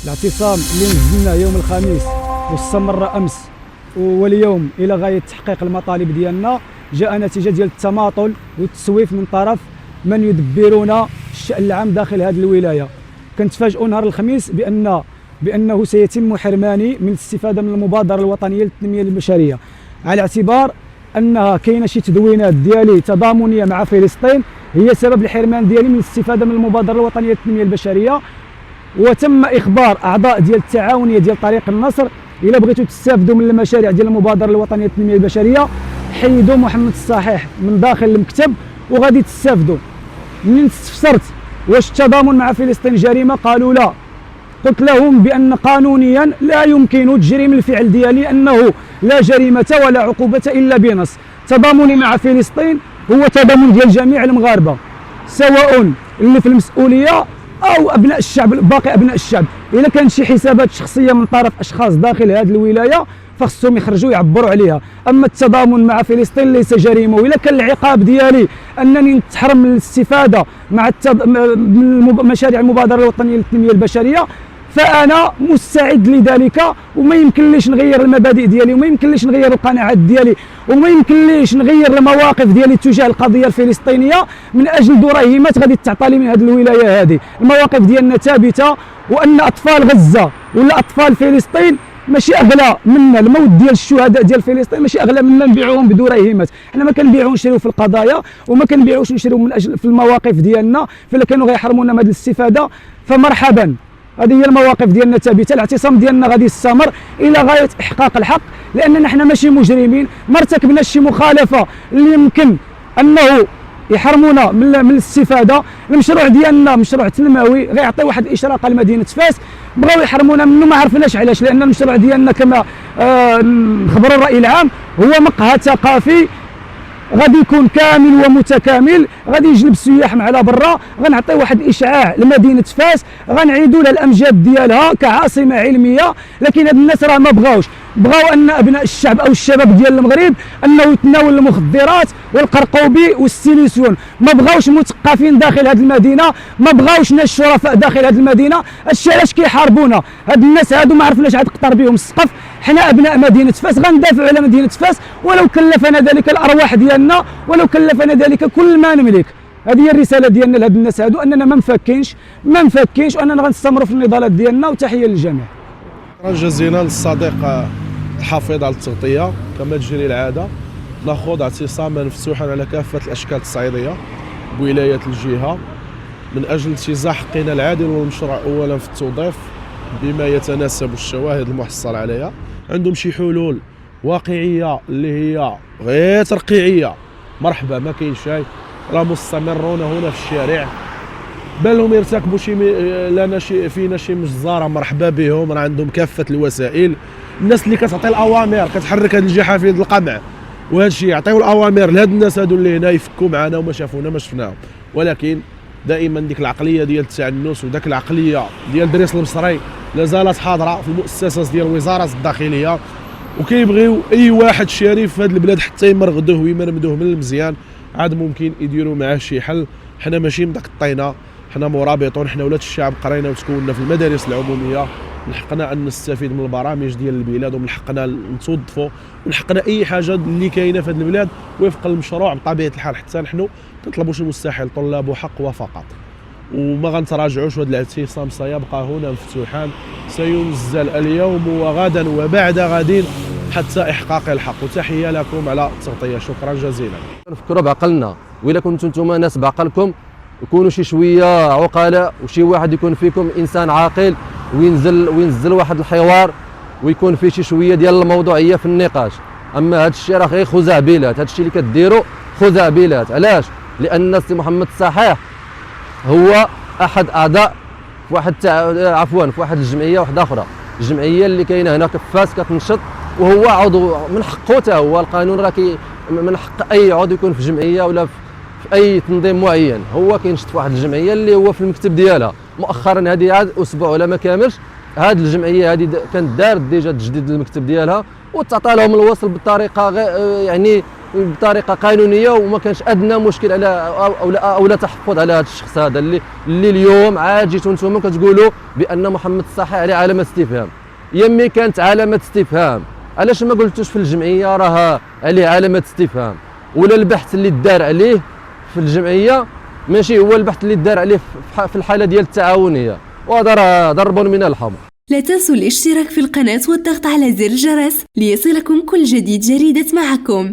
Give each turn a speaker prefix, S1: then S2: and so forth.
S1: الاعتصام اللي نزلنا يوم الخميس واستمر امس واليوم الى غايه تحقيق المطالب ديالنا جاء نتيجه ديال التماطل والتسويف من طرف من يدبرون الشأن العام داخل هذه الولايه. كنتفاجئوا نهار الخميس بانه سيتم حرماني من الاستفاده من المبادره الوطنيه للتنميه البشريه، على اعتبار انها كاينه شي تدوينات ديالي تضامنيه مع فلسطين هي سبب الحرمان ديالي من الاستفاده من المبادره الوطنيه للتنميه البشريه. وتم اخبار اعضاء ديال التعاونيه ديال طريق النصر الا بغيتوا تستافدوا من المشاريع ديال المبادره الوطنيه للتنميه البشريه حيدوا محمد الصحيح من داخل المكتب وغادي تستافدوا. منين استفسرت واش التضامن مع فلسطين جريمه قالوا لا. قلت لهم بان قانونيا لا يمكن تجريم الفعل ديالي انه لا جريمه ولا عقوبه الا بنص. تضامني مع فلسطين هو تضامن ديال جميع المغاربه سواء اللي في المسؤوليه او ابناء الشعب باقي ابناء الشعب. الا كانت شي حسابات شخصيه من طرف اشخاص داخل هذه الولايه فخصهم يخرجوا يعبروا عليها. اما التضامن مع فلسطين ليس جريمه، والا كان العقاب ديالي انني نتحرم من الاستفاده من مشاريع المبادره الوطنيه للتنميه البشريه فانا مستعد لذلك، وما يمكنليش نغير المبادئ ديالي وما يمكنليش نغير القناعات ديالي وما يمكنليش نغير المواقف ديالي تجاه القضيه الفلسطينيه من اجل دراهمات غادي تعطى لي من هذه الولايه هذه. المواقف ديالنا ثابته، وان اطفال غزه ولا اطفال فلسطين ماشي اغلى منا، الموت ديال الشهداء ديال فلسطين ماشي اغلى منا نبيعوهم بدراهمات. حنا ما كنبيعوش نشريو في القضايا وما كنبيعوش نشريو من اجل في المواقف ديالنا، فالا كانوا غيحرمونا من هذه الاستفاده فمرحبا. هذه هي المواقف ديالنا ثابته. الاعتصام ديالنا غادي يستمر الى غايه احقاق الحق، لاننا حنا ماشي مجرمين، ما ارتكبناش شي مخالفه اللي يمكن انه يحرمونا من الاستفاده. المشروع ديالنا مشروع تنموي غيعطي واحد الاشراقه لمدينه فاس، بغاو يحرمونا منه ما عرفناش علاش، لان المشروع ديالنا كما نخبروا الراي العام هو مقهى ثقافي غادي يكون كامل ومتكامل، غادي يجلب السياح من على برا، غنعطي واحد الاشعاع لمدينه فاس، غنعيدوا لها الامجاد ديالها كعاصمه علميه. لكن هاد الناس راه ما بغاو ان ابناء الشعب او الشباب ديال المغرب انه يتناول المخدرات والقرقوبي والسيليسيون، ما بغاوش مثقفين داخل هذه المدينه، ما بغاوش ناس شرفاء داخل هذه المدينه. هادشي علاش كيحاربونا هاد الناس هادو، ما عرفناش عاد قطر بهم السقف. حنا ابناء مدينه فاس غندافعوا على مدينه فاس ولو كلفنا ذلك الارواح ديالنا ولو كلفنا ذلك كل ما نملك. هذه هي الرساله ديالنا لهاد الناس هادو، اننا ما مفكينش واننا غنستمروا في النضالات ديالنا. وتحيه للجميع.
S2: شكرا جزيلا للصديق الحافظ على التغطيه. كما تجري العاده ناخذ اعتصاما مفتوحا على كافه الاشكال التصعيديه بولايات الجهه من اجل انتزاع حقنا العادل والمشروع اولا في التوظيف بما يتناسب الشواهد المحصل عليها. عندهم شي حلول واقعيه اللي هي غير ترقيعيه، مرحبا ما كاين شيء، راه مستمرون هنا في الشارع، بل هم يرتكبوا فينا شي مجزره، مرحبا بهم، راه عندهم كافه الوسائل. الناس اللي كتعطي الاوامر كتحرك هذه الجحافل القمع وهذا الشيء، يعطيو الاوامر لهاد الناس هادو اللي هنا يفكوا معنا وما شافونا ما شفناهم. ولكن دائما ديك العقليه ديال التعنس وداك العقليه ديال دريس المصري لا زالت حاضره في المؤسسات ديال وزاره الداخليه، وكيبغيو اي واحد شريف في هذه البلاد حتى يمرغدوه ويمرمدوه من المزيان عاد ممكن يديروا معاه شي حل. حنا ماشي مدقطينا، حنا مرابطون، حنا ولاد الشعب، قرينا وتكوننا في المدارس العموميه، من حقنا ان نستفيد من البرامج ديال البلاد ومن حقنا نتوظفوا، من حقنا اي حاجه اللي كاينه في هذه البلاد وفق المشروع بطبيعه الحال. حتى نحن كنطلبوش المستحيل، طلاب حق وفقط، وما غنتراجعوش. وهذا الاعتصام سيبقى هنا مفتوحا، سينزل اليوم وغدا وبعد غد حتى احقاق الحق. وتحيه لكم على التغطيه، شكرا جزيلا.
S3: نفكروا بعقلنا، واذا كنتم نتوما ناس بعقلكم يكونوا شي شويه عقلاء، وشي واحد يكون فيكم انسان عاقل وينزل واحد الحوار ويكون فيه شي شويه ديال الموضوعيه في النقاش. اما هذا الشيء راه غير خزعبلات، هذا الشيء اللي كديروا خزعبلات. علاش؟ لان السي محمد الصحيح هو احد اعضاء في واحد في واحد الجمعيه واحده اخرى، الجمعيه اللي كاينه هنا في فاس كتنشط، وهو عضو من حقه حتى هو. القانون راه من حق اي عضو يكون في جمعيه ولا في اي تنظيم معين. هو كينشط في واحد الجمعيه اللي هو في المكتب ديالها. مؤخرا هذه عاد اسبوع ولا ما كاملش، هذه الجمعيه هذه كانت دارت ديجا تجديد المكتب ديالها وتعطى لهم الوصل بطريقه يعني بطريقه قانونيه، وما كانش ادنى مشكل على او لا تحفظ على هذا الشخص هذا اللي اليوم عاد جيتوا نتوما كتقولوا بان محمد الصاحي عليه علامه استفهام. يمي كانت علامه استفهام، علاش ما قلتوش في الجمعيه راه عليه علامه استفهام؟ ولا البحث اللي دار عليه في الجمعيه ماشي هو البحث اللي دار عليه في الحاله ديال التعاونيه، وهذا راه ضرب من الحمر.
S4: لا تنسوا الاشتراك في القناة والضغط على زر الجرس ليصلكم كل جديد جريدة معكم.